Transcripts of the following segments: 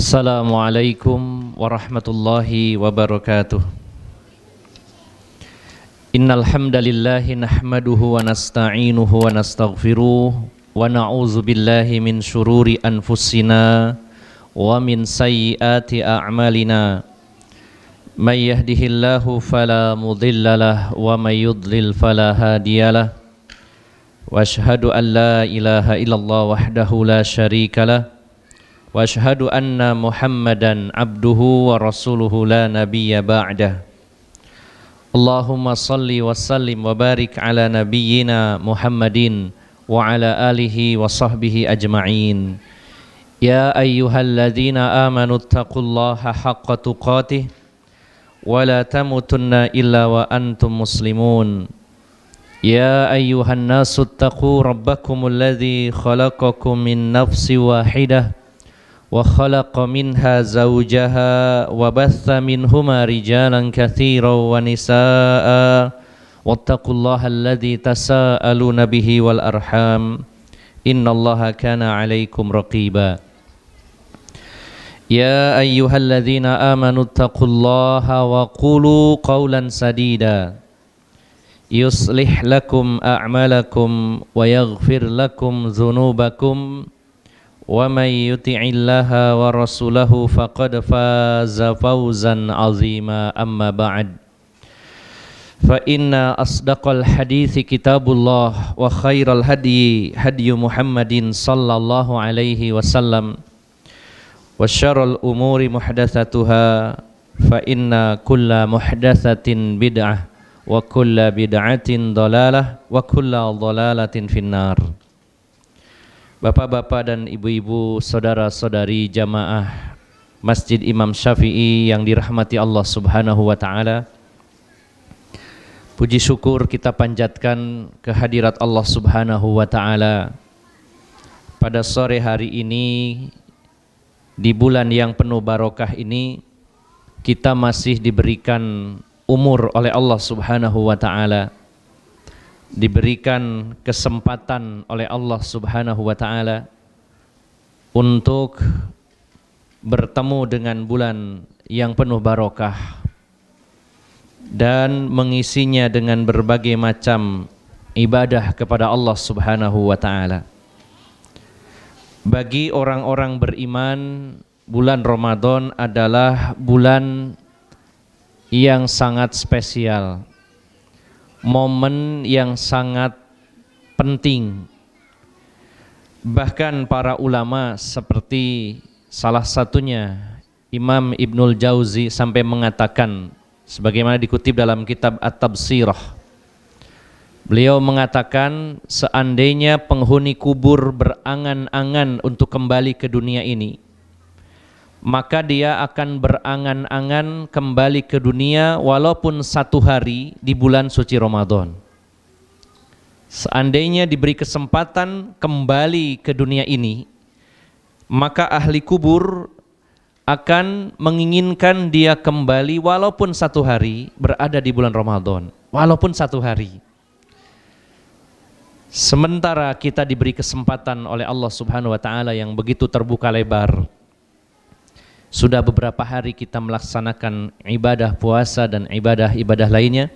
Assalamualaikum warahmatullahi wabarakatuh. Innal hamdalillahi nahmaduhu wa nasta'inuhu wa nastaghfiruh wa na'udzu billahi min syururi anfusina wa min sayyiati a'malina. May yahdihillahu fala mudhillalah wa may yudlil fala hadiyalah. Wa asyhadu an la ilaha illallah wahdahu la syarikalah. Wa asyhadu anna Muhammadan abduhu wa rasuluhu la nabiyya ba'dah. Allahumma salli wa sallim wa barik ala nabiyyina Muhammadin wa ala alihi wa sahbihi ajma'in. Ya ayyuhalladzina amanu taqullaha haqqa tuqatih wa la tamutunna illa wa antum muslimun. Ya ayyuhan nasu taqu rabbakumul ladzi khalaqakum min nafsin wahidah wa khalaqa minha zawjaha wa batha minhuma rijalan katsiran wa nisaa'a wattaqullaha alladzi tasaaluna bihi wal arham innallaha kana 'alaikum raqiba. Ya ayyuhalladzina amanu taqullaha wa qulu qawlan sadida yuslih lakum a'malakum wa yaghfir lakum dhunubakum wa may yuti'illaha wa rasulahu faqad faza fawzan 'azima amma ba'd. Fa inna asdaqal hadithi kitabullah wa khairal hadyi hadyu Muhammadin sallallahu alaihi wasallam wa syarrul umuri muhdatsatuha fa inna kulla muhdatsatin bid'ah wa kulla bid'atin dhalalah wa kulla dhalalatin finnar. Bapak-bapak dan ibu-ibu, saudara-saudari jamaah Masjid Imam Syafi'i yang dirahmati Allah Subhanahu wa taala. Puji syukur kita panjatkan kehadirat Allah Subhanahu wa taala pada sore hari ini di bulan yang penuh barokah ini. Kita masih diberikan umur oleh Allah Subhanahu wa taala, diberikan kesempatan oleh Allah Subhanahu wa taala untuk bertemu dengan bulan yang penuh barokah dan mengisinya dengan berbagai macam ibadah kepada Allah Subhanahu wa taala. Bagi orang-orang beriman, bulan Ramadan adalah bulan yang sangat spesial, momen yang sangat penting. Bahkan para ulama seperti salah satunya Imam Ibnul Jauzi sampai mengatakan, sebagaimana dikutip dalam kitab At-Tabsirah, beliau mengatakan seandainya penghuni kubur berangan-angan untuk kembali ke dunia ini, maka dia akan berangan-angan kembali ke dunia walaupun satu hari di bulan suci Ramadan. Seandainya diberi kesempatan kembali ke dunia ini, maka ahli kubur akan menginginkan dia kembali walaupun satu hari berada di bulan Ramadan, walaupun satu hari. Sementara kita diberi kesempatan oleh Allah Subhanahu wa taala yang begitu terbuka lebar. Sudah beberapa hari kita melaksanakan ibadah puasa dan ibadah-ibadah lainnya,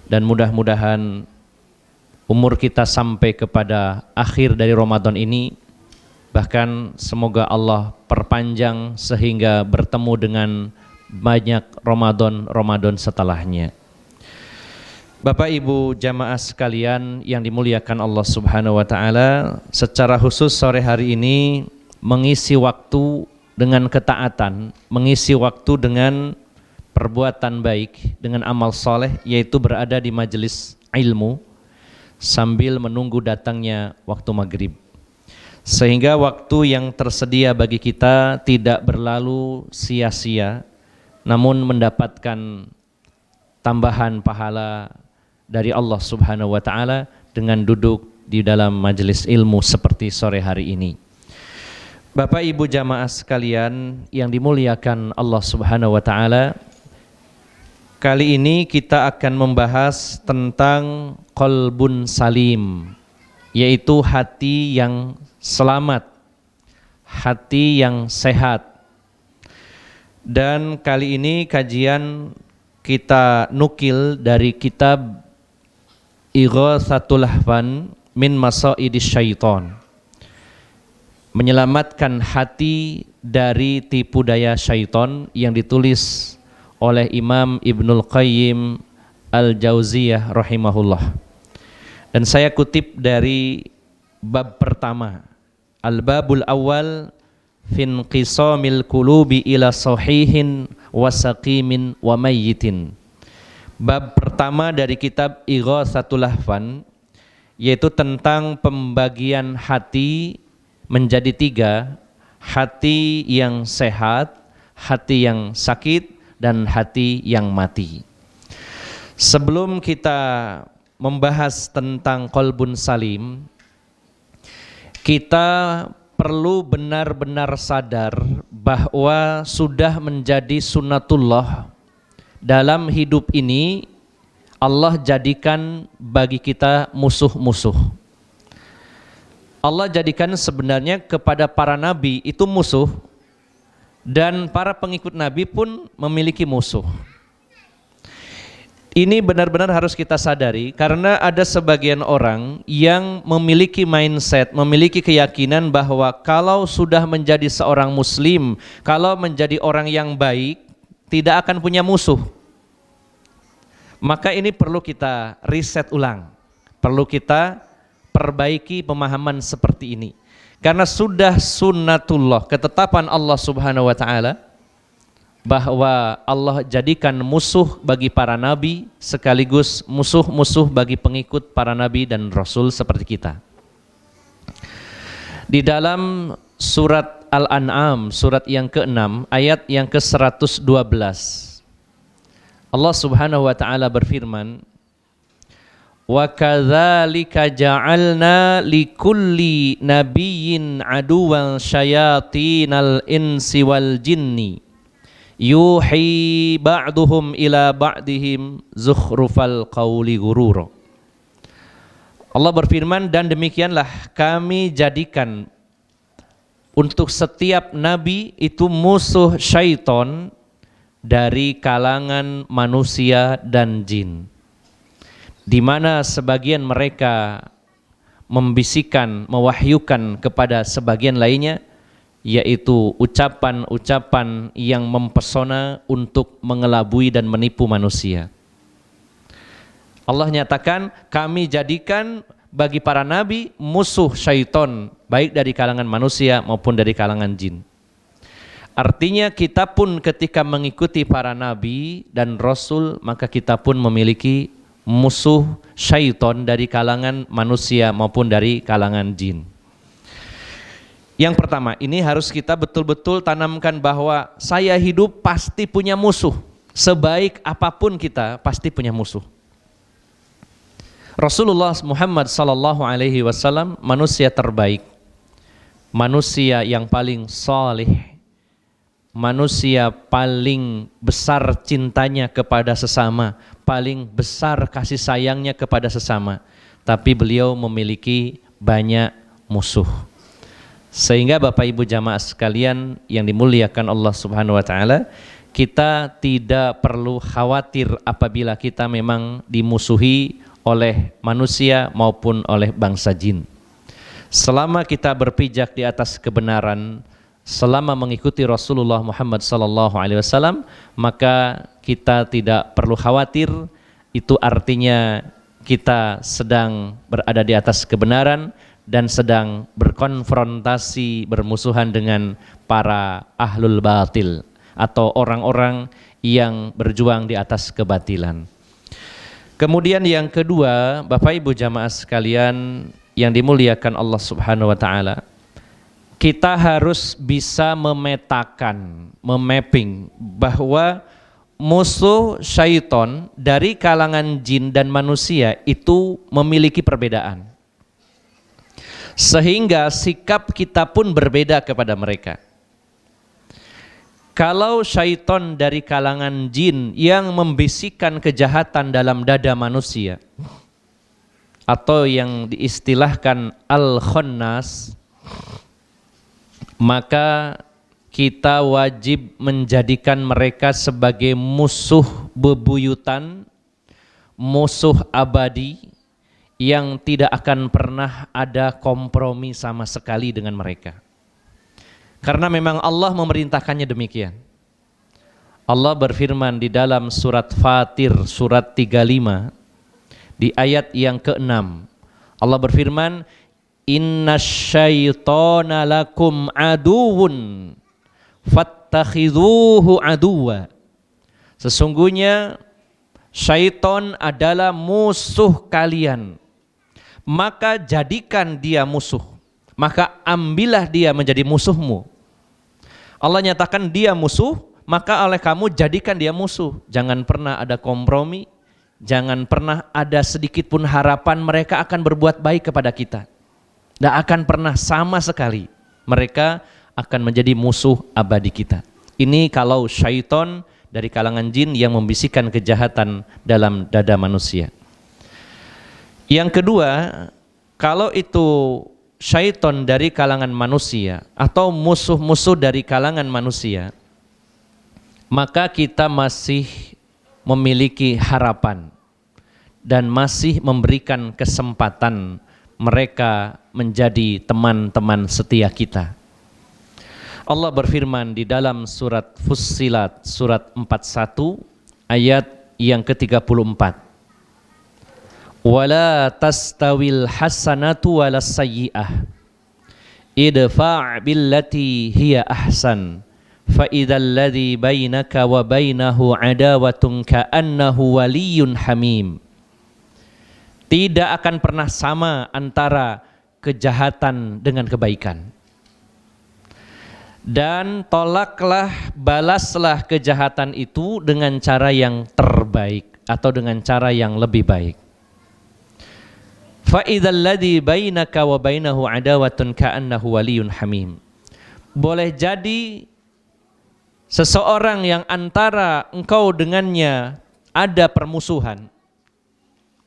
dan mudah-mudahan umur kita sampai kepada akhir dari Ramadan ini, bahkan semoga Allah perpanjang sehingga bertemu dengan banyak Ramadan setelahnya. Bapak Ibu jamaah sekalian yang dimuliakan Allah Subhanahu wa taala, secara khusus sore hari ini mengisi waktu dengan ketaatan, mengisi waktu dengan perbuatan baik, dengan amal soleh, yaitu berada di majelis ilmu sambil menunggu datangnya waktu maghrib, sehingga waktu yang tersedia bagi kita tidak berlalu sia-sia, namun mendapatkan tambahan pahala dari Allah Subhanahu wa taala dengan duduk di dalam majelis ilmu seperti sore hari ini. Bapak Ibu jamaah sekalian yang dimuliakan Allah Subhanahu wa taala, kali ini kita akan membahas tentang qalbun salim, yaitu hati yang selamat, hati yang sehat, Dan kali ini kajian kita nukil dari kitab Ighatsatul Lahfan min Masaidis Syaiton, menyelamatkan hati dari tipu daya syaiton, yang ditulis oleh Imam Ibnul Qayyim Al-Jauziyah rahimahullah. Dan saya kutip dari bab pertama, Al-Babul Awal fin qisamil qulubi ila sahihin wa saqimin wa mayyitin. Bab pertama dari kitab Ighatsatul Lahfan, yaitu tentang pembagian hati menjadi tiga: hati yang sehat, hati yang sakit, dan hati yang mati. Sebelum kita membahas tentang qalbun salim, kita perlu benar-benar sadar bahwa sudah menjadi sunnatullah dalam hidup ini, Allah jadikan bagi kita musuh-musuh. Allah jadikan sebenarnya kepada para nabi itu musuh, dan para pengikut nabi pun memiliki musuh. Ini benar-benar harus kita sadari, karena ada sebagian orang yang memiliki mindset, memiliki keyakinan bahwa kalau sudah menjadi seorang muslim, kalau menjadi orang yang baik, tidak akan punya musuh. Maka ini perlu kita riset ulang, perlu kita perbaiki pemahaman seperti ini. Karena sudah sunnatullah, ketetapan Allah Subhanahu wa Ta'ala, bahwa Allah jadikan musuh bagi para nabi sekaligus musuh-musuh bagi pengikut para nabi dan rasul seperti kita. Di dalam surat Al-An'am, surat yang ke-6, ayat yang ke-112, Allah Subhanahu wa Ta'ala berfirman, wa kadzalika ja'alna likulli nabiyyin aduwan syayatinal insi wal jinni yuhi ba'duhum ila ba'dihim zukhrufal qawli ghurura. Allah berfirman, dan demikianlah kami jadikan untuk setiap nabi itu musuh syaiton dari kalangan manusia dan jin, di mana sebagian mereka membisikkan, mewahyukan kepada sebagian lainnya, yaitu ucapan-ucapan yang mempesona untuk mengelabui dan menipu manusia. Allah nyatakan, kami jadikan bagi para nabi musuh syaiton, baik dari kalangan manusia maupun dari kalangan jin. Artinya kita pun ketika mengikuti para nabi dan rasul, maka kita pun memiliki musuh syaiton dari kalangan manusia maupun dari kalangan jin. Yang pertama, ini harus kita betul-betul tanamkan bahwa saya hidup pasti punya musuh. Sebaik apapun kita pasti punya musuh. Rasulullah Muhammad sallallahu alaihi wasallam manusia terbaik, manusia yang paling saleh, manusia paling besar cintanya kepada sesama, paling besar kasih sayangnya kepada sesama, tapi beliau memiliki banyak musuh. Sehingga Bapak Ibu jamaah sekalian yang dimuliakan Allah Subhanahu wa Ta'ala, kita tidak perlu khawatir apabila kita memang dimusuhi oleh manusia maupun oleh bangsa jin. Selama kita berpijak di atas kebenaran, selama mengikuti Rasulullah Muhammad SAW, maka kita tidak perlu khawatir. Itu artinya kita sedang berada di atas kebenaran dan sedang berkonfrontasi, bermusuhan dengan para ahlul batil atau orang-orang yang berjuang di atas kebatilan. Kemudian yang kedua, Bapak Ibu jamaah sekalian yang dimuliakan Allah Subhanahu wa Ta'ala, kita harus bisa memetakan, memapping bahwa musuh syaiton dari kalangan jin dan manusia itu memiliki perbedaan, sehingga sikap kita pun berbeda kepada mereka. Kalau syaiton dari kalangan jin yang membisikkan kejahatan dalam dada manusia, atau yang diistilahkan al-khannas, maka kita wajib menjadikan mereka sebagai musuh bebuyutan, musuh abadi yang tidak akan pernah ada kompromi sama sekali dengan mereka. Karena memang Allah memerintahkannya demikian. Allah berfirman di dalam surat Fatir surat 35 di ayat yang ke-6. Allah berfirman, "Innasyaitona lakum aduwwun fattakhidhuhu aduwwa." Sesungguhnya syaitan adalah musuh kalian, maka jadikan dia musuh, maka ambillah dia menjadi musuhmu. Allah nyatakan dia musuh, maka oleh kamu jadikan dia musuh. Jangan pernah ada kompromi, jangan pernah ada sedikit pun harapan mereka akan berbuat baik kepada kita. Tidak akan pernah sama sekali. Mereka akan menjadi musuh abadi kita. Ini kalau syaitan dari kalangan jin yang membisikkan kejahatan dalam dada manusia. Yang kedua, kalau itu syaitan dari kalangan manusia atau musuh-musuh dari kalangan manusia, maka kita masih memiliki harapan dan masih memberikan kesempatan mereka menjadi teman-teman setia kita. Allah berfirman di dalam surat Fussilat surat 41 ayat yang ke-34. Wala tastawil hasanatu walas sayyi'ah idfa' billati hiya ahsan fa idzal ladzi bainaka wa bainahu adawatun ka'annahu waliyyun hamim. Tidak akan pernah sama antara kejahatan dengan kebaikan. Dan tolaklah, balaslah kejahatan itu dengan cara yang terbaik atau dengan cara yang lebih baik. Fa idzal ladzi bainaka wa bainahu adawatun ka'annahu waliyyun hamim. Boleh jadi seseorang yang antara engkau dengannya ada permusuhan,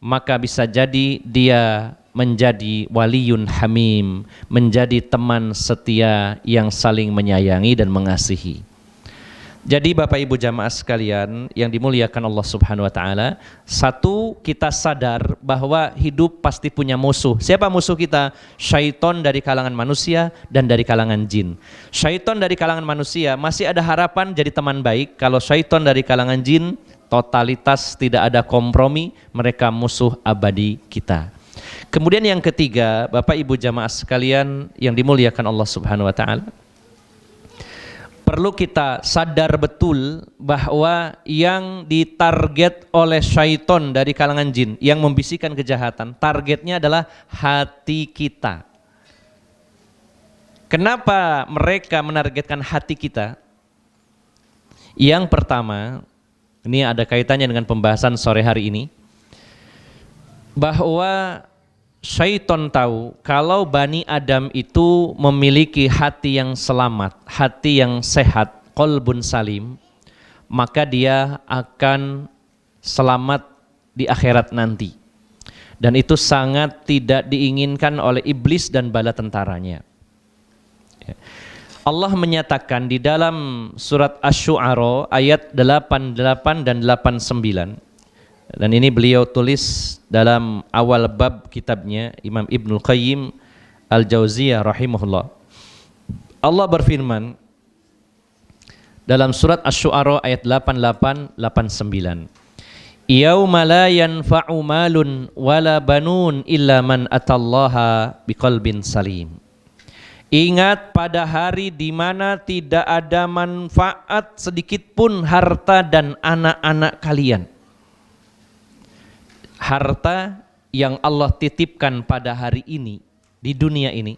maka bisa jadi dia menjadi waliyun hamim, menjadi teman setia yang saling menyayangi dan mengasihi. Jadi Bapak Ibu jamaah sekalian yang dimuliakan Allah Subhanahu wa taala, satu, kita sadar bahwa hidup pasti punya musuh. Siapa musuh kita? Syaitan dari kalangan manusia dan dari kalangan jin. Syaitan dari kalangan manusia masih ada harapan jadi teman baik. Kalau syaitan dari kalangan jin, totalitas tidak ada kompromi, mereka musuh abadi kita. Kemudian yang ketiga, Bapak Ibu jamaah sekalian yang dimuliakan Allah Subhanahu wa taala, perlu kita sadar betul bahwa yang ditarget oleh syaitan dari kalangan jin yang membisikkan kejahatan, targetnya adalah hati kita. Kenapa mereka menargetkan hati kita? Yang pertama, ini ada kaitannya dengan pembahasan sore hari ini, bahwa syaitan tahu kalau Bani Adam itu memiliki hati yang selamat, hati yang sehat, qalbun salim, maka dia akan selamat di akhirat nanti. Dan itu sangat tidak diinginkan oleh iblis dan bala tentaranya. Allah menyatakan di dalam surat Asy-Syu'ara ayat 88 dan 89. Dan ini beliau tulis dalam awal bab kitabnya Imam Ibnul Qayyim Al-Jauziyah rahimahullah. Allah berfirman dalam surat Asy-Syu'ara ayat 88-89. Yauma la yanfa'u malun wala banun illa man atallaha biqalbin salim. Ingat pada hari di mana tidak ada manfaat sedikit pun harta dan anak-anak kalian. Harta yang Allah titipkan pada hari ini di dunia ini,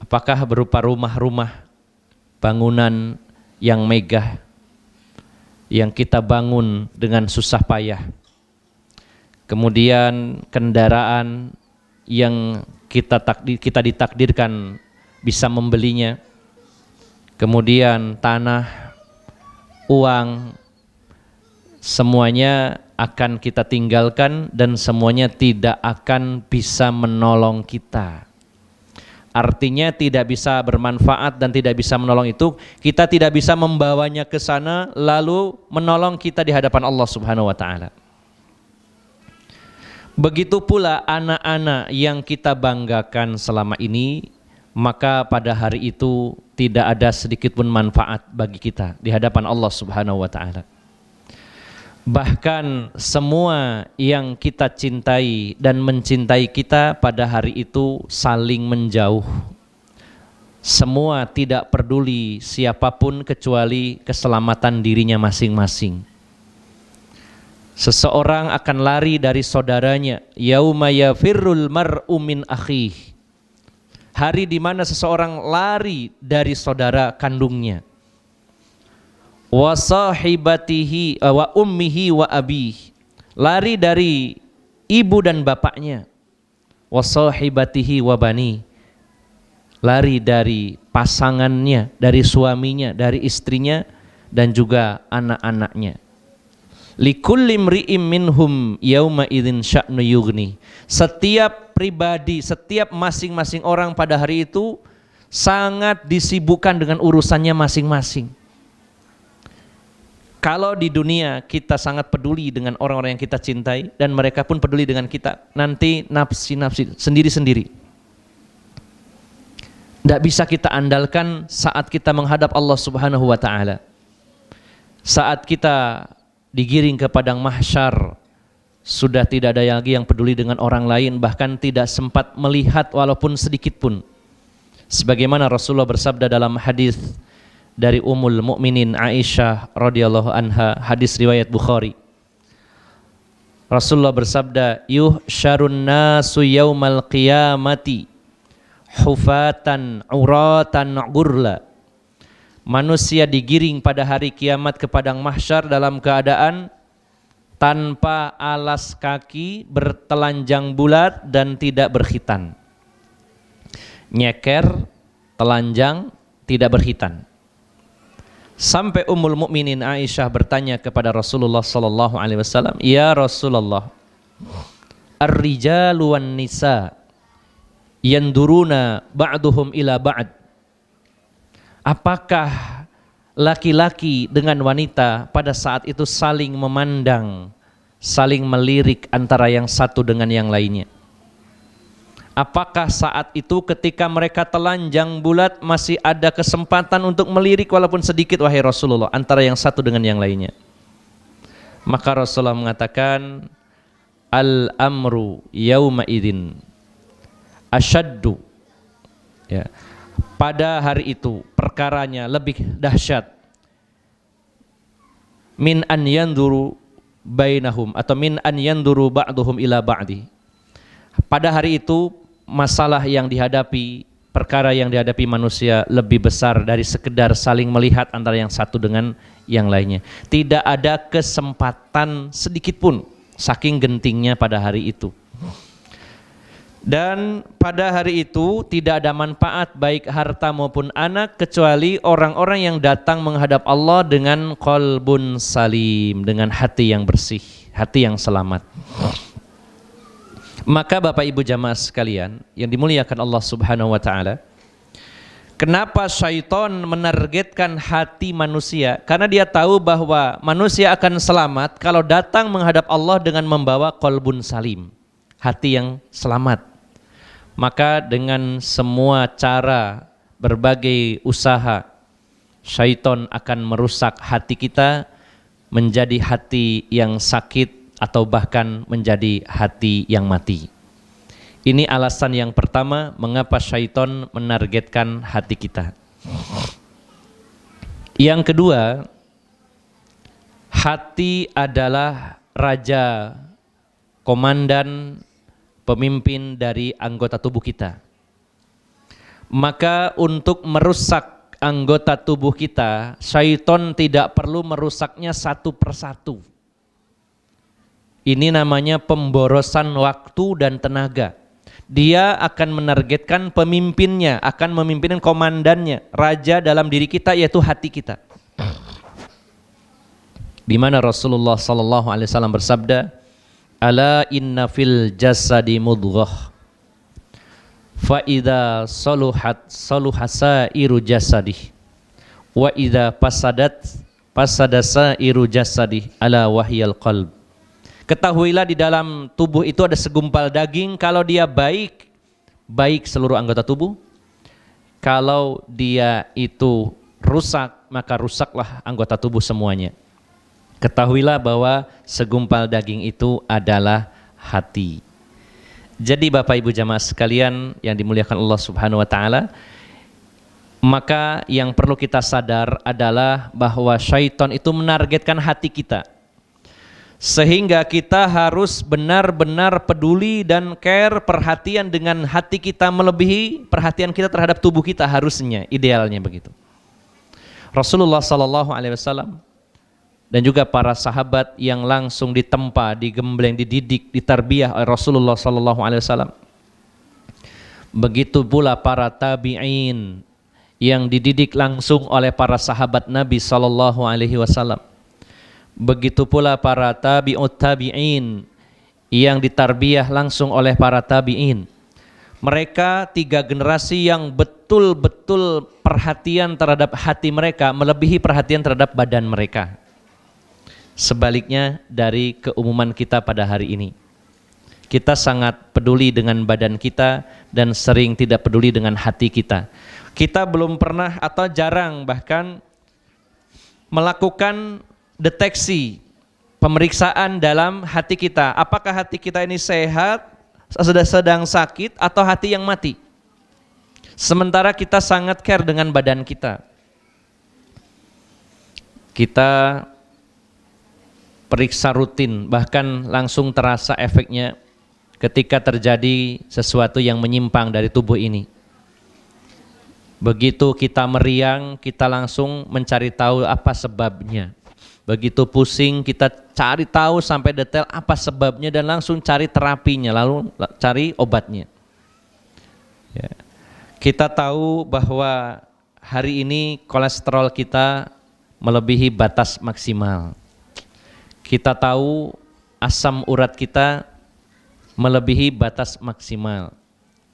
apakah berupa rumah-rumah, bangunan yang megah yang kita bangun dengan susah payah, kemudian kendaraan yang kita ditakdirkan bisa membelinya, kemudian tanah, uang, semuanya akan kita tinggalkan dan semuanya tidak akan bisa menolong kita. artinya tidak bisa bermanfaat dan tidak bisa menolong itu, kita tidak bisa membawanya ke sana lalu menolong kita di hadapan Allah Subhanahu wa taala. Begitu pula anak-anak yang kita banggakan selama ini, maka pada hari itu tidak ada sedikit pun manfaat bagi kita di hadapan Allah Subhanahu wa taala. Bahkan semua yang kita cintai dan mencintai kita pada hari itu saling menjauh. Semua tidak peduli siapapun kecuali keselamatan dirinya masing-masing. Seseorang akan lari dari saudaranya, yauma yafirrul mar'u min akhih. Hari di mana seseorang lari dari saudara kandungnya. Wa sahibatihi wa ummihi wa abih, lari dari ibu dan bapaknya. Wa sahibatihi wa bani, lari dari pasangannya, dari suaminya, dari istrinya dan juga anak-anaknya. Likulli imri'im minhum yauma idzin sya'nu yughni. Setiap pribadi, setiap masing-masing orang pada hari itu sangat disibukkan dengan urusannya masing-masing. Kalau di dunia kita sangat peduli dengan orang-orang yang kita cintai dan mereka pun peduli dengan kita, nanti nafsi-nafsi sendiri-sendiri. Tidak bisa kita andalkan saat kita menghadap Allah Subhanahu wa taala. Saat kita digiring ke padang mahsyar, sudah tidak ada lagi yang peduli dengan orang lain, bahkan tidak sempat melihat walaupun sedikit pun. Sebagaimana Rasulullah bersabda dalam hadis dari Ummul Mukminin Aisyah radhiyallahu anha, hadis riwayat Bukhari. Rasulullah bersabda, yuhsyarun nasu yaumal qiyamati hufatan uratan gurla. Manusia digiring pada hari kiamat ke padang mahsyar dalam keadaan tanpa alas kaki, bertelanjang bulat dan tidak berkhitan. Nyeker, telanjang, tidak berkhitan. Sampai Ummul Mukminin Aisyah bertanya kepada Rasulullah sallallahu alaihi wasallam, "Ya Rasulullah, ar-rijalu wan nisa yanduruna ba'duhum ila ba'd." Apakah laki-laki dengan wanita pada saat itu saling memandang, saling melirik antara yang satu dengan yang lainnya? Apakah saat itu ketika mereka telanjang bulat masih ada kesempatan untuk melirik walaupun sedikit, wahai Rasulullah, antara yang satu dengan yang lainnya? Maka Rasulullah mengatakan, al-amru yauma idzin asyaddu. Ya. Pada hari itu perkaranya lebih dahsyat min an yanduru bainahum atau min an yanduru ba'duhum ila ba'di. Pada hari itu masalah yang dihadapi, perkara yang dihadapi manusia lebih besar dari sekedar saling melihat antara yang satu dengan yang lainnya. Tidak ada kesempatan sedikit pun, saking gentingnya pada hari itu. Dan pada hari itu tidak ada manfaat baik harta maupun anak kecuali orang-orang yang datang menghadap Allah dengan qalbun salim, dengan hati yang bersih, hati yang selamat. Maka Bapak Ibu jamaah sekalian yang dimuliakan Allah Subhanahu wa taala, kenapa syaitan menargetkan hati manusia? Karena dia tahu bahwa manusia akan selamat kalau datang menghadap Allah dengan membawa qalbun salim, hati yang selamat. Maka dengan semua cara, berbagai usaha, syaitan akan merusak hati kita menjadi hati yang sakit atau bahkan menjadi hati yang mati. Ini alasan yang pertama mengapa syaitan menargetkan hati kita. Yang kedua, hati adalah raja, komandan, pemimpin dari anggota tubuh kita. Maka untuk merusak anggota tubuh kita, syaitan tidak perlu merusaknya satu persatu. Ini namanya pemborosan waktu dan tenaga. Dia akan menargetkan pemimpinnya, akan memimpin komandannya, raja dalam diri kita yaitu hati kita. Di mana Rasulullah sallallahu alaihi wasallam bersabda, ala inna fil jasadi mudghah fa idza saluhat saluhasairu jasadih wa idza fasadasairu jasadih ala wahyal qalb. Ketahuilah di dalam tubuh itu ada segumpal daging, kalau dia baik, baik seluruh anggota tubuh. Kalau dia itu rusak, maka rusaklah anggota tubuh semuanya. Ketahuilah bahwa segumpal daging itu adalah hati. Jadi Bapak Ibu jamaah sekalian yang dimuliakan Allah Subhanahu wa taala, maka yang perlu kita sadar adalah bahwa syaitan itu menargetkan hati kita. Sehingga kita harus benar-benar peduli dan care, perhatian dengan hati kita melebihi perhatian kita terhadap tubuh kita, harusnya, idealnya begitu. Rasulullah SAW dan juga para sahabat yang langsung ditempa, digembleng, dididik, ditarbiyah oleh Rasulullah SAW. Begitu pula para tabi'in yang dididik langsung oleh para sahabat Nabi SAW. Begitu pula para tabi'ut tabi'in yang ditarbiyah langsung oleh para tabi'in. Mereka 3 generasi yang betul-betul perhatian terhadap hati mereka melebihi perhatian terhadap badan mereka. Sebaliknya dari keumuman kita pada hari ini, kita sangat peduli dengan badan kita dan sering tidak peduli dengan hati kita. Kita belum pernah atau jarang bahkan melakukan deteksi, pemeriksaan dalam hati kita. Apakah hati kita ini sehat, sedang sakit, atau hati yang mati? Sementara kita sangat care dengan badan kita. Kita periksa rutin, bahkan langsung terasa efeknya ketika terjadi sesuatu yang menyimpang dari tubuh ini. Begitu kita meriang, kita langsung mencari tahu apa sebabnya. Begitu pusing, kita cari tahu sampai detail apa sebabnya dan langsung cari terapinya, lalu cari obatnya. Ya. Kita tahu bahwa hari ini kolesterol kita melebihi batas maksimal. Kita tahu asam urat kita melebihi batas maksimal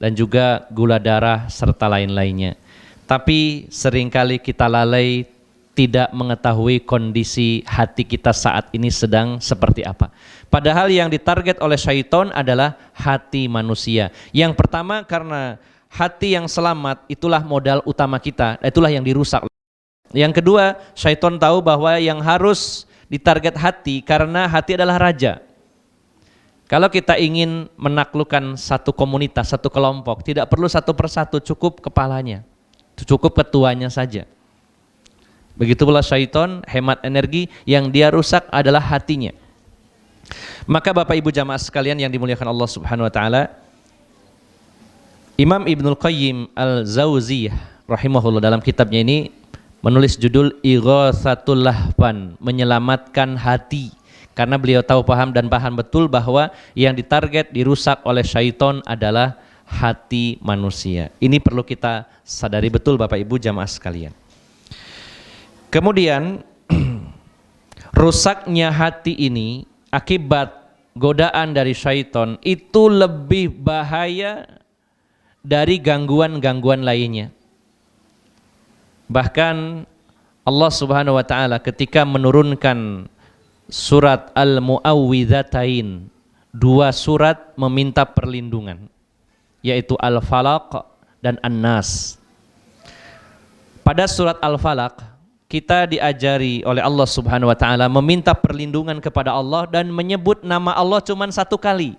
dan juga gula darah serta lain-lainnya. Tapi seringkali kita lalai tidak mengetahui kondisi hati kita saat ini sedang seperti apa. Padahal yang ditarget oleh syaitan adalah hati manusia. Yang pertama, karena hati yang selamat itulah modal utama kita, itulah yang dirusak. Yang kedua, syaitan tahu bahwa yang harus ditarget hati karena hati adalah raja. Kalau kita ingin menaklukkan satu komunitas, satu kelompok, tidak perlu satu persatu, cukup kepalanya, cukup ketuanya saja. Begitu pula syaitan, hemat energi, yang dia rusak adalah hatinya. Maka Bapak Ibu jamaah sekalian yang dimuliakan Allah Subhanahu wa taala, Imam Ibnul Qayyim Al-Jauziyah rahimahullah dalam kitabnya ini menulis judul Ighatsatul Lahfan, menyelamatkan hati. Karena beliau tahu paham betul bahwa yang ditarget, dirusak oleh syaitan adalah hati manusia. Ini perlu kita sadari betul Bapak Ibu jamaah sekalian. Kemudian rusaknya hati ini akibat godaan dari syaitan itu lebih bahaya dari gangguan-gangguan lainnya. Bahkan Allah Subhanahu wa taala ketika menurunkan surat Al-Mu'awwidzatain, 2 surat meminta perlindungan, yaitu Al-Falaq dan An-Nas. Pada surat Al-Falaq kita diajari oleh Allah Subhanahu wa taala meminta perlindungan kepada Allah dan menyebut nama Allah cuma 1 kali.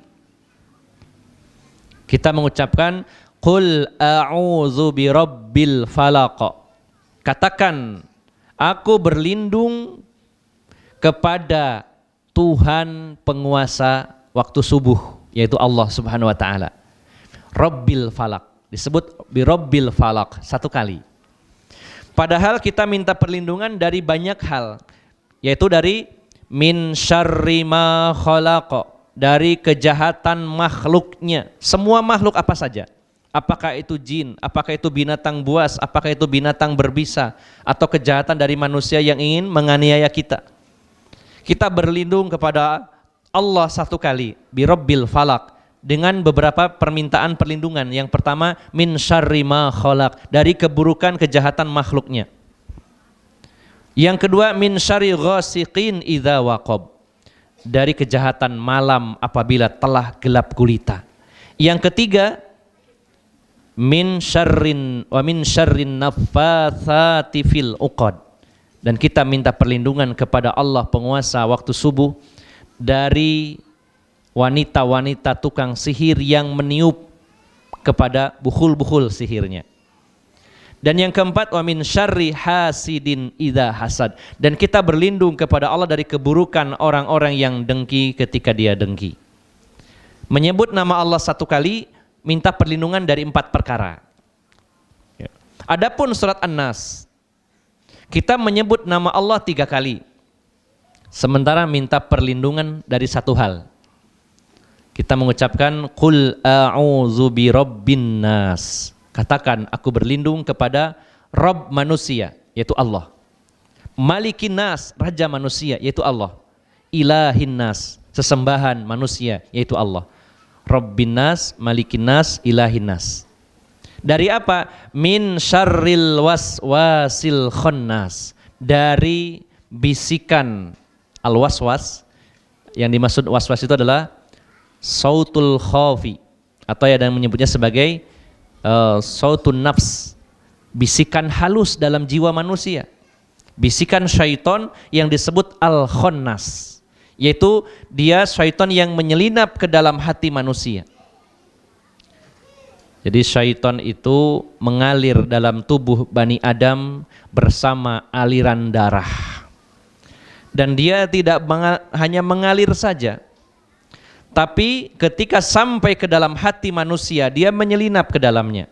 Kita mengucapkan Qul a'udzu birabbil falaq. Katakan, aku berlindung kepada Tuhan penguasa waktu subuh, yaitu Allah Subhanahu wa taala. Rabbil falaq, disebut birabbil falaq 1 kali. Padahal kita minta perlindungan dari banyak hal, yaitu dari min syarri ma khalaqa, dari kejahatan makhluknya. Semua makhluk apa saja, apakah itu jin, apakah itu binatang buas, apakah itu binatang berbisa, atau kejahatan dari manusia yang ingin menganiaya kita. Kita berlindung kepada Allah 1 kali, birabbil falaq, dengan beberapa permintaan perlindungan. Yang pertama, min syarri ma khalaq, dari keburukan kejahatan makhluknya. Yang kedua, min syarri ghasiqin idza waqab, dari kejahatan malam apabila telah gelap gulita. Yang ketiga, min syarrin naffatsati fil uqad, dan kita minta perlindungan kepada Allah penguasa waktu subuh dari wanita-wanita tukang sihir yang meniup kepada bukhul-bukhul sihirnya. Dan yang keempat, wa min syarri hasidin idza hasad, dan kita berlindung kepada Allah dari keburukan orang-orang yang dengki ketika dia dengki. Menyebut nama Allah satu kali, minta perlindungan dari 4 perkara. Adapun surat An-Nas, kita menyebut nama Allah 3 kali, sementara minta perlindungan dari 1 hal. Kita mengucapkan qul a'udzu birabbin nas, katakan aku berlindung kepada Rabb manusia, yaitu Allah. Malikin nas, raja manusia, yaitu Allah. Ilahin nas, sesembahan manusia, yaitu Allah. Rabbin nas, malikin nas, ilahin nas. Dari apa? Min syarril waswasil khannas, dari bisikan al-waswas. Yang dimaksud waswas itu adalah sautul khafi, atau yang menyebutnya sebagai sautun nafs, bisikan halus dalam jiwa manusia, bisikan syaitan yang disebut al-khannas, yaitu dia syaitan yang menyelinap ke dalam hati manusia. Jadi syaitan itu mengalir dalam tubuh Bani Adam bersama aliran darah, dan dia tidak hanya mengalir saja, tapi ketika sampai ke dalam hati manusia, dia menyelinap ke dalamnya.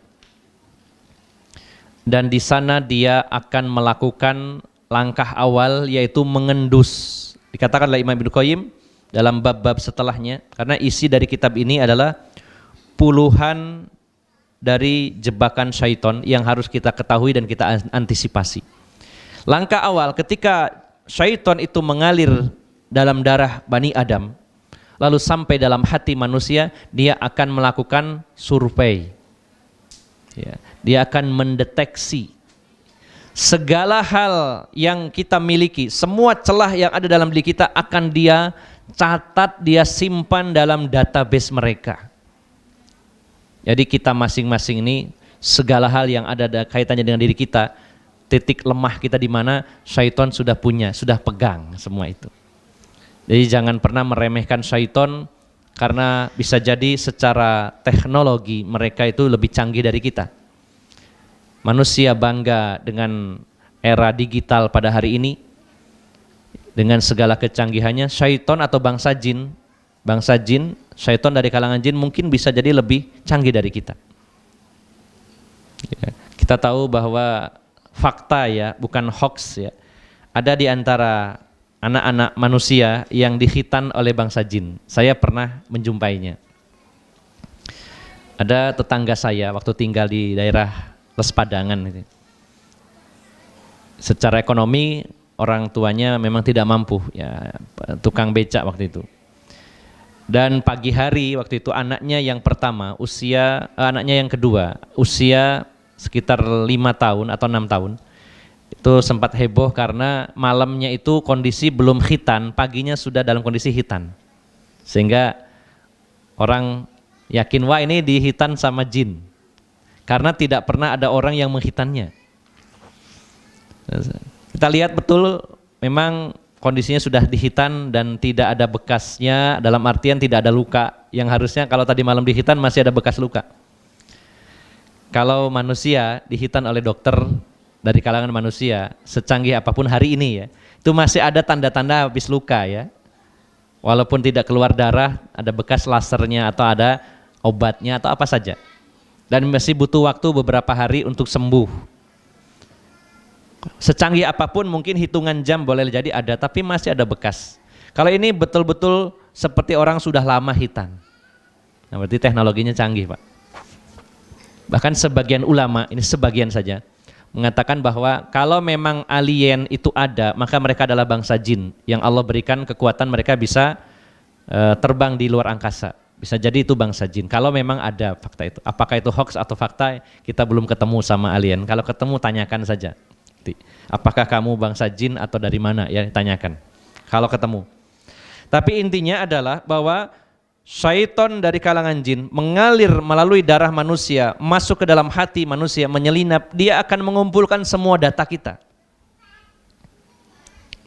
Dan di sana dia akan melakukan langkah awal, yaitu mengendus. Dikatakan oleh Imam Ibnu Qayyim dalam bab-bab setelahnya, karena isi dari kitab ini adalah puluhan dari jebakan syaitan yang harus kita ketahui dan kita antisipasi. Langkah awal ketika syaitan itu mengalir dalam darah Bani Adam, lalu sampai dalam hati manusia, dia akan melakukan survei. Dia akan mendeteksi segala hal yang kita miliki, semua celah yang ada dalam diri kita akan dia catat, dia simpan dalam database mereka. Jadi kita masing-masing ini, segala hal yang ada kaitannya dengan diri kita, titik lemah kita di mana, syaitan sudah punya, sudah pegang semua itu. Jadi jangan pernah meremehkan syaitan, karena bisa jadi secara teknologi mereka itu lebih canggih dari kita. Manusia bangga dengan era digital pada hari ini, dengan segala kecanggihannya. Syaitan atau bangsa jin, syaitan dari kalangan jin mungkin bisa jadi lebih canggih dari kita. Kita tahu bahwa fakta ya, bukan hoax ya, ada di antara anak-anak manusia yang dikhitan oleh bangsa jin. Saya pernah menjumpainya. Ada tetangga saya waktu tinggal di daerah Les Padangan. Secara ekonomi orang tuanya memang tidak mampu, ya, tukang becak waktu itu. Dan pagi hari waktu itu anaknya yang pertama anaknya yang kedua usia sekitar 5 tahun atau 6 tahun. Itu sempat heboh karena malamnya itu kondisi belum khitan, paginya sudah dalam kondisi khitan. Sehingga orang yakin, wah ini dihitan sama jin. Karena tidak pernah ada orang yang menghitannya. Kita lihat betul memang kondisinya sudah dihitan dan tidak ada bekasnya, dalam artian tidak ada luka. Yang harusnya kalau tadi malam dihitan masih ada bekas luka. Kalau manusia dihitan oleh dokter dari kalangan manusia, secanggih apapun hari ini ya, itu masih ada tanda-tanda habis luka ya. Walaupun tidak keluar darah, ada bekas lasernya atau ada obatnya atau apa saja. Dan masih butuh waktu beberapa hari untuk sembuh. Secanggih apapun mungkin hitungan jam boleh jadi ada, tapi masih ada bekas. Kalau ini betul-betul seperti orang sudah lama hitan. Nah, berarti teknologinya canggih, Pak. Bahkan sebagian ulama, ini sebagian saja, mengatakan bahwa kalau memang alien itu ada, maka mereka adalah bangsa jin yang Allah berikan kekuatan, mereka bisa terbang di luar angkasa, Bisa jadi itu bangsa jin. Kalau memang ada fakta itu. Apakah itu hoax atau fakta, kita belum ketemu sama alien. Kalau ketemu tanyakan saja. Apakah kamu bangsa jin atau dari mana? Ya, tanyakan. Kalau ketemu. Tapi intinya adalah bahwa syaitan dari kalangan jin mengalir melalui darah manusia, masuk ke dalam hati manusia, menyelinap. Dia akan mengumpulkan semua data kita.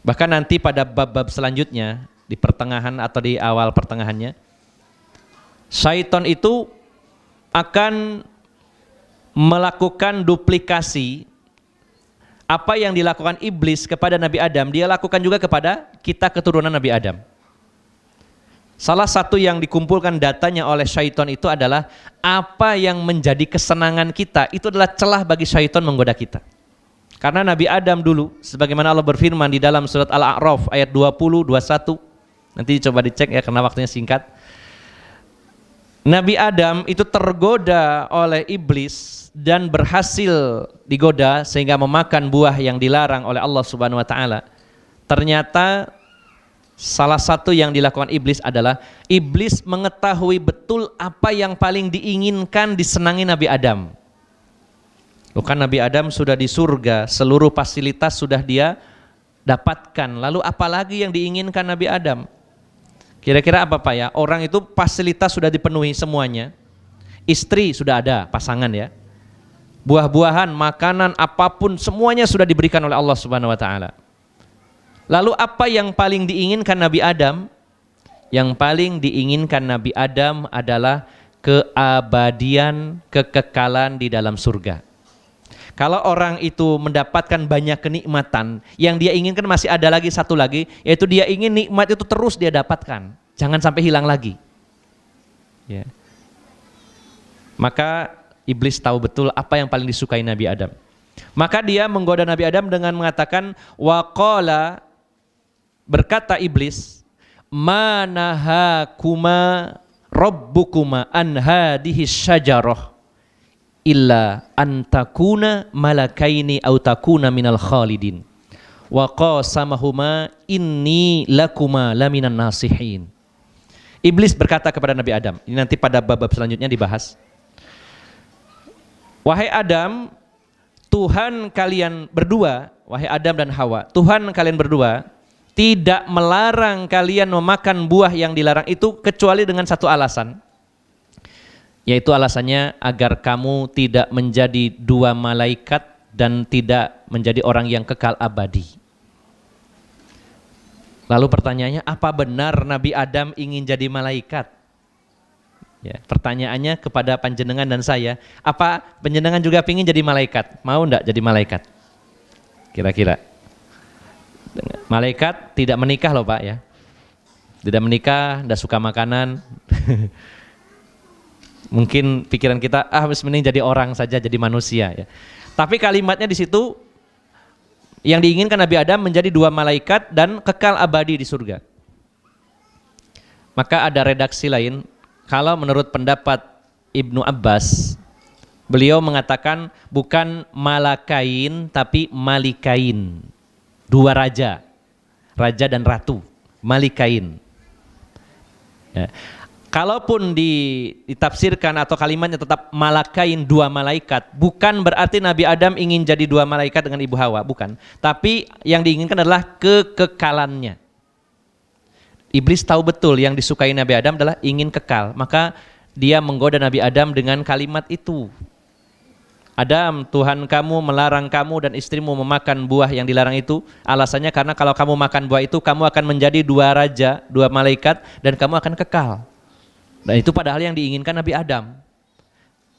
Bahkan nanti pada bab-bab selanjutnya, di pertengahan atau di awal pertengahannya, syaitan itu akan melakukan duplikasi apa yang dilakukan iblis kepada Nabi Adam, dia lakukan juga kepada kita keturunan Nabi Adam. Salah satu yang dikumpulkan datanya oleh syaitan itu adalah apa yang menjadi kesenangan kita, itu adalah celah bagi syaitan menggoda kita. Karena Nabi Adam dulu, sebagaimana Allah berfirman di dalam surat Al-A'raf ayat 20, 21, nanti coba dicek ya karena waktunya singkat. Nabi Adam itu tergoda oleh iblis dan berhasil digoda sehingga memakan buah yang dilarang oleh Allah Subhanahu wa taala. Ternyata salah satu yang dilakukan iblis adalah iblis mengetahui betul apa yang paling diinginkan disenangi Nabi Adam. Bukan Nabi Adam sudah di surga, seluruh fasilitas sudah dia dapatkan. Lalu apalagi yang diinginkan Nabi Adam? Kira-kira apa Pak ya? Orang itu fasilitas sudah dipenuhi semuanya. Istri sudah ada, pasangan ya. Buah-buahan, makanan, apapun semuanya sudah diberikan oleh Allah Subhanahu wa taala. Lalu apa yang paling diinginkan Nabi Adam? Yang paling diinginkan Nabi Adam adalah keabadian, kekekalan di dalam surga. Kalau orang itu mendapatkan banyak kenikmatan, yang dia inginkan masih ada lagi satu lagi, yaitu dia ingin nikmat itu terus dia dapatkan, jangan sampai hilang lagi. Ya. Maka iblis tahu betul apa yang paling disukai Nabi Adam. Maka dia menggoda Nabi Adam dengan mengatakan, waqala, berkata iblis, manahakuma rabbukuma an hadhihi syajarah illa antakuna malakaini au takuna minal khalidin wa qasamahuma inni lakuma laminan nasihin. Iblis berkata kepada Nabi Adam, ini nanti pada bab-bab selanjutnya dibahas. Wahai Adam, Tuhan kalian berdua, wahai Adam dan Hawa, Tuhan kalian berdua tidak melarang kalian memakan buah yang dilarang itu kecuali dengan satu alasan. Yaitu alasannya agar kamu tidak menjadi dua malaikat dan tidak menjadi orang yang kekal abadi. Lalu pertanyaannya, apa benar Nabi Adam ingin jadi malaikat? Ya, pertanyaannya kepada panjenengan dan saya, apa panjenengan juga ingin jadi malaikat? Mau enggak jadi malaikat? Kira-kira. Malaikat tidak menikah loh Pak ya. Tidak menikah, tidak suka makanan. Mungkin pikiran kita mending jadi orang saja, jadi manusia ya. Tapi kalimatnya di situ yang diinginkan Nabi Adam menjadi dua malaikat dan kekal abadi di surga. Maka ada redaksi lain, kalau menurut pendapat Ibnu Abbas, beliau mengatakan bukan malakain tapi malikain. Dua raja, raja dan ratu, malikain. Ya. Kalaupun ditafsirkan atau kalimatnya tetap malakain, dua malaikat, bukan berarti Nabi Adam ingin jadi dua malaikat dengan Ibu Hawa, bukan. Tapi yang diinginkan adalah kekekalannya. Iblis tahu betul yang disukai Nabi Adam adalah ingin kekal, maka dia menggoda Nabi Adam dengan kalimat itu. Adam, Tuhan kamu melarang kamu dan istrimu memakan buah yang dilarang itu, alasannya karena kalau kamu makan buah itu, kamu akan menjadi dua raja, dua malaikat, dan kamu akan kekal. Dan itu padahal yang diinginkan Nabi Adam.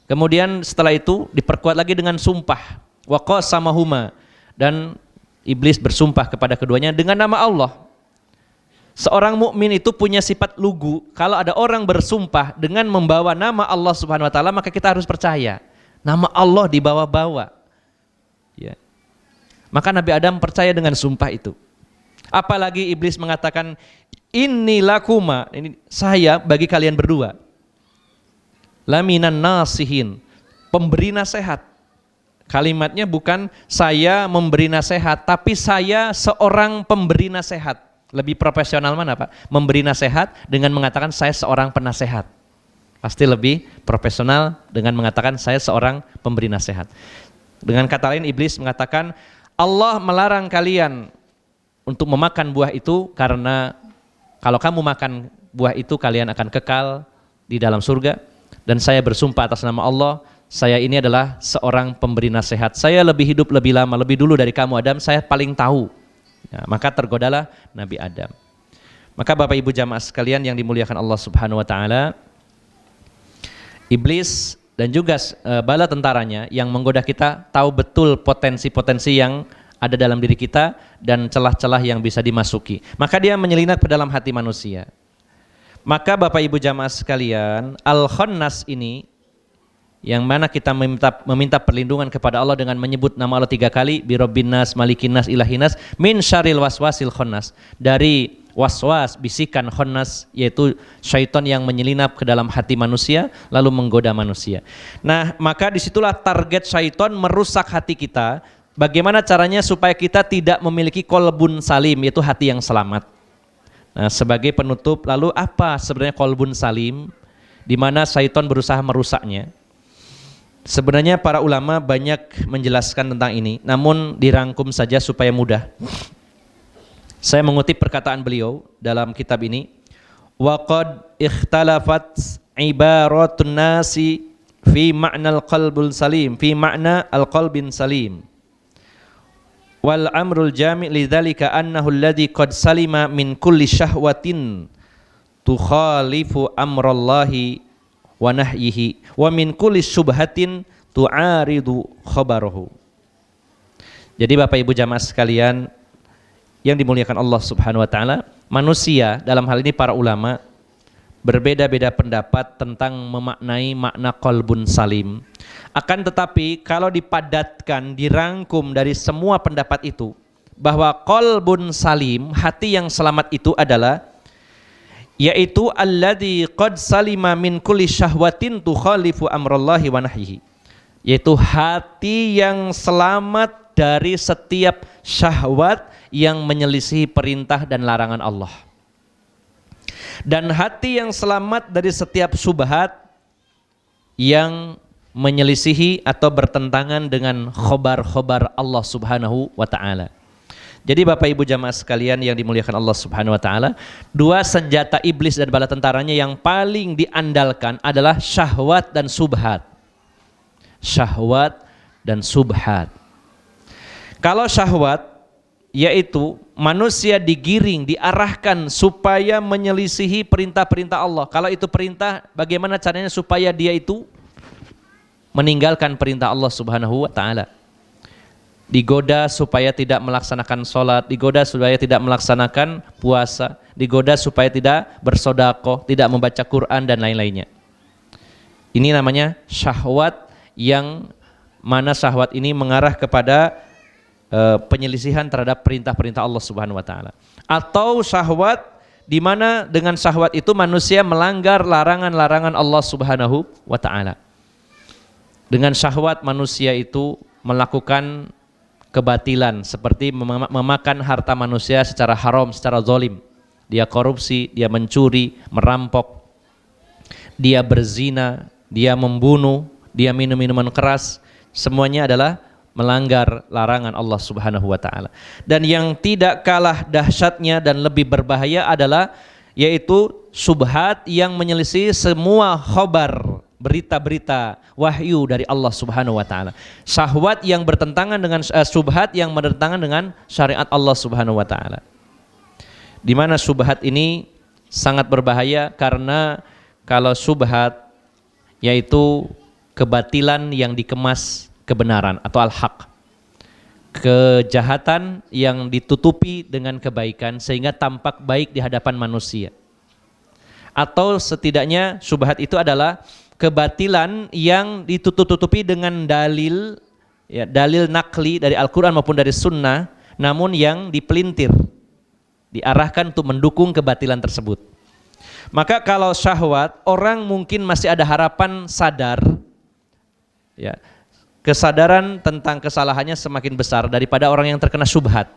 Kemudian setelah itu diperkuat lagi dengan sumpah. Wa qasamahuma, dan iblis bersumpah kepada keduanya dengan nama Allah. Seorang mukmin itu punya sifat lugu. Kalau ada orang bersumpah dengan membawa nama Allah Subhanahu wa taala, maka kita harus percaya. Nama Allah dibawa-bawa. Ya. Maka Nabi Adam percaya dengan sumpah itu. Apalagi iblis mengatakan inni lakuma, ini saya bagi kalian berdua, laminan nasihin, pemberi nasihat. Kalimatnya bukan saya memberi nasihat, tapi saya seorang pemberi nasihat. Lebih profesional mana Pak? Memberi nasihat dengan mengatakan saya seorang penasehat. Pasti lebih profesional dengan mengatakan saya seorang pemberi nasihat. Dengan kata lain iblis mengatakan Allah melarang kalian untuk memakan buah itu karena kalau kamu makan buah itu kalian akan kekal di dalam surga. Dan saya bersumpah atas nama Allah, saya ini adalah seorang pemberi nasihat. Saya lebih hidup lebih lama, lebih dulu dari kamu Adam, saya paling tahu. Ya, maka tergodalah Nabi Adam. Maka Bapak Ibu jamaah sekalian yang dimuliakan Allah Subhanahu wa taala, iblis dan juga bala tentaranya yang menggoda kita tahu betul potensi-potensi yang ada dalam diri kita dan celah-celah yang bisa dimasuki. Maka dia menyelinap ke dalam hati manusia. Maka Bapak Ibu jamaah sekalian, Al-Khannas ini yang mana kita meminta perlindungan kepada Allah dengan menyebut nama Allah 3 kali, Birobbinas, Malikinas, Ilahinas, min syaril waswasil khannas, dari waswas, bisikan khannas, yaitu syaitan yang menyelinap ke dalam hati manusia lalu menggoda manusia. Nah, maka disitulah target syaitan merusak hati kita. Bagaimana caranya supaya kita tidak memiliki qalbun salim, yaitu hati yang selamat. Nah, sebagai penutup, lalu apa sebenarnya qalbun salim, di mana syaitan berusaha merusaknya? Sebenarnya para ulama banyak menjelaskan tentang ini, namun dirangkum saja supaya mudah. Saya mengutip perkataan beliau dalam kitab ini. Wa qad ikhtalafat ibaratun nasi fi ma'na al-qalbul salim, fi ma'na al-qalbin salim. Wal amrul jami' lidzalika annahu alladhi qad salima min kulli syahwatin tukhalifu amrallahi wa nahyihi wa min kulli syubhatin tu'aridu khabarahu. Jadi Bapak Ibu jamaah sekalian yang dimuliakan Allah Subhanahu wa taala, manusia dalam hal ini para ulama berbeda-beda pendapat tentang memaknai makna qalbun salim. Akan tetapi kalau dipadatkan, dirangkum dari semua pendapat itu, bahwa qalbun salim, hati yang selamat itu adalah yaitu alladzi qad salima min kulli syahwatin tukhalifu amrallahi wa nahyihi, yaitu hati yang selamat dari setiap syahwat yang menyelisihi perintah dan larangan Allah, dan hati yang selamat dari setiap syubhat yang menyelisihi atau bertentangan dengan khobar-khobar Allah Subhanahu wa ta'ala. Jadi Bapak Ibu jamaah sekalian yang dimuliakan Allah Subhanahu wa taala, dua senjata iblis dan bala tentaranya yang paling diandalkan adalah syahwat dan subhat. Syahwat dan subhat. Kalau syahwat, yaitu manusia digiring, diarahkan supaya menyelisihi perintah-perintah Allah. Kalau itu perintah, bagaimana caranya supaya dia itu meninggalkan perintah Allah Subhanahu wa taala? Digoda supaya tidak melaksanakan sholat, digoda supaya tidak melaksanakan puasa, digoda supaya tidak bersedekah, tidak membaca Quran dan lain-lainnya. Ini namanya syahwat, yang mana syahwat ini mengarah kepada penyelisihan terhadap perintah-perintah Allah Subhanahu wa taala. Atau syahwat di mana dengan syahwat itu manusia melanggar larangan-larangan Allah Subhanahu wa taala. Dengan syahwat manusia itu melakukan kebatilan seperti memakan harta manusia secara haram, secara zalim. Dia korupsi, dia mencuri, merampok, dia berzina, dia membunuh, dia minum minuman keras. Semuanya adalah melanggar larangan Allah Subhanahu wa taala. Dan yang tidak kalah dahsyatnya dan lebih berbahaya adalah yaitu syubhat yang menyelisih semua khobar, berita-berita wahyu dari Allah Subhanahu wa taala. Syahwat yang bertentangan dengan syubhat yang bertentangan dengan syariat Allah Subhanahu wa taala. Di mana syubhat ini sangat berbahaya, karena kalau syubhat yaitu kebatilan yang dikemas kebenaran atau al-haq. Kejahatan yang ditutupi dengan kebaikan sehingga tampak baik di hadapan manusia. Atau setidaknya syubhat itu adalah kebatilan yang ditutup-tutupi dengan dalil, ya, dalil nakli dari Al-Quran maupun dari Sunnah, namun yang dipelintir, diarahkan untuk mendukung kebatilan tersebut. Maka kalau syahwat, orang mungkin masih ada harapan sadar, ya, kesadaran tentang kesalahannya semakin besar daripada orang yang terkena syubhat.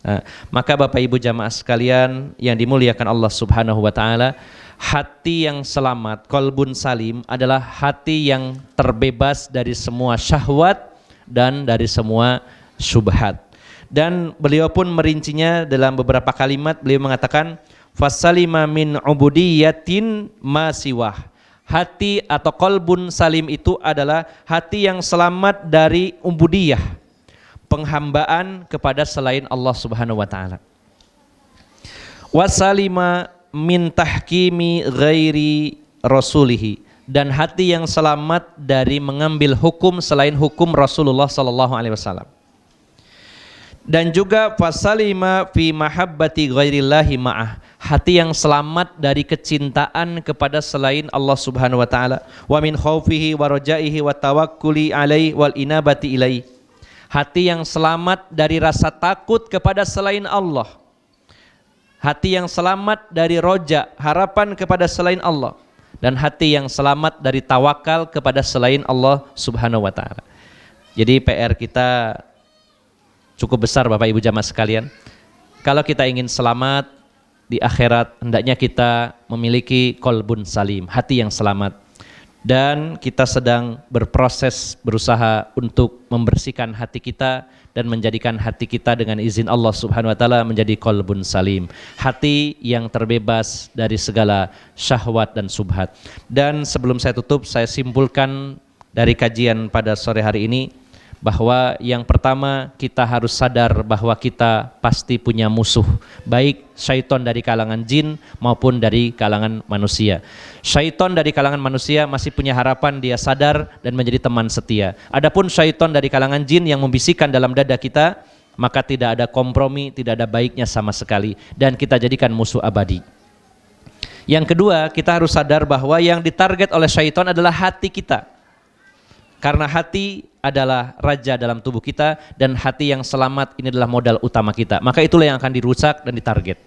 Nah, maka Bapak Ibu jamaah sekalian yang dimuliakan Allah Subhanahu wa taala, hati yang selamat, qalbun salim, adalah hati yang terbebas dari semua syahwat dan dari semua syubhat. Dan beliau pun merincinya dalam beberapa kalimat. Beliau mengatakan fasalima min ubudiyatin ma siwah. Hati atau qalbun salim itu adalah hati yang selamat dari ubudiyah, penghambaan kepada selain Allah Subhanahu wa taala. Wasalima min tahkimi ghairi rasulihi, dan hati yang selamat dari mengambil hukum selain hukum Rasulullah sallallahu alaihi wasallam. Dan juga fasalima fi mahabbati ghairillahi ma'ah, hati yang selamat dari kecintaan kepada selain Allah Subhanahu wa taala. Wa min khaufihi wa rajaihi wa tawakkuli alaihi wal inabati ilaihi, hati yang selamat dari rasa takut kepada selain Allah, hati yang selamat dari roja, harapan kepada selain Allah, dan hati yang selamat dari tawakal kepada selain Allah Subhanahu wa taala. Jadi PR kita cukup besar Bapak Ibu jamaah sekalian. Kalau kita ingin selamat di akhirat, hendaknya kita memiliki qalbun salim, hati yang selamat. Dan kita sedang berproses, berusaha untuk membersihkan hati kita dan menjadikan hati kita dengan izin Allah Subhanahu wa taala menjadi qalbun salim, hati yang terbebas dari segala syahwat dan subhat. Dan sebelum saya tutup, saya simpulkan dari kajian pada sore hari ini bahwa yang pertama, kita harus sadar bahwa kita pasti punya musuh, baik syaitan dari kalangan jin maupun dari kalangan manusia. Syaitan dari kalangan manusia masih punya harapan, dia sadar dan menjadi teman setia. Adapun syaitan dari kalangan jin yang membisikkan dalam dada kita, maka tidak ada kompromi, tidak ada baiknya sama sekali, dan kita jadikan musuh abadi. Yang kedua, kita harus sadar bahwa yang ditarget oleh syaitan adalah hati kita, karena hati adalah raja dalam tubuh kita, dan hati yang selamat ini adalah modal utama kita. Maka itulah yang akan dirusak dan ditarget.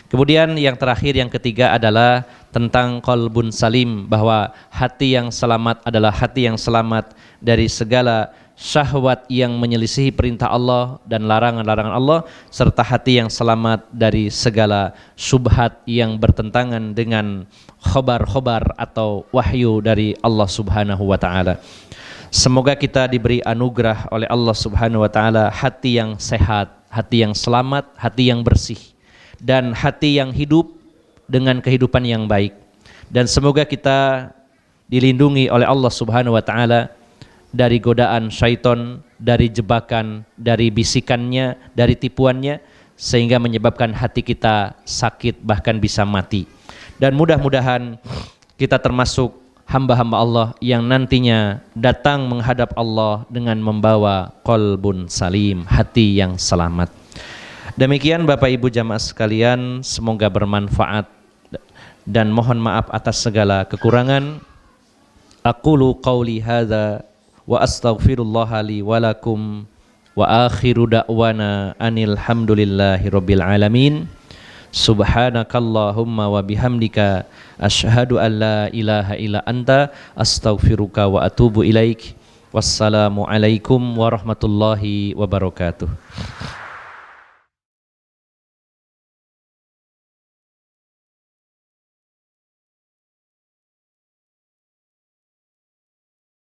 Kemudian yang terakhir, yang ketiga adalah tentang qalbun salim, bahwa hati yang selamat adalah hati yang selamat dari segala syahwat yang menyelisihi perintah Allah dan larangan-larangan Allah, serta hati yang selamat dari segala syubhat yang bertentangan dengan khobar-khobar atau wahyu dari Allah Subhanahu wa taala. Semoga kita diberi anugerah oleh Allah Subhanahu wa taala hati yang sehat, hati yang selamat, hati yang bersih, dan hati yang hidup dengan kehidupan yang baik. Dan semoga kita dilindungi oleh Allah Subhanahu wa taala dari godaan syaitan, dari jebakan, dari bisikannya, dari tipuannya, sehingga menyebabkan hati kita sakit, bahkan bisa mati. Dan mudah-mudahan kita termasuk hamba-hamba Allah yang nantinya datang menghadap Allah dengan membawa qalbun salim, hati yang selamat. Demikian Bapak Ibu jamaah sekalian, semoga bermanfaat dan mohon maaf atas segala kekurangan. Aqulu qauli hadza wa astaghfirullah li wa lakum wa akhiru da'wana anil hamdulillahi rabbil alamin. Subhanakallahumma wa bihamdika asyhadu an la ilaha illa anta astaghfiruka wa atubu ilaik. Wassalamu alaikum warahmatullahi wabarakatuh.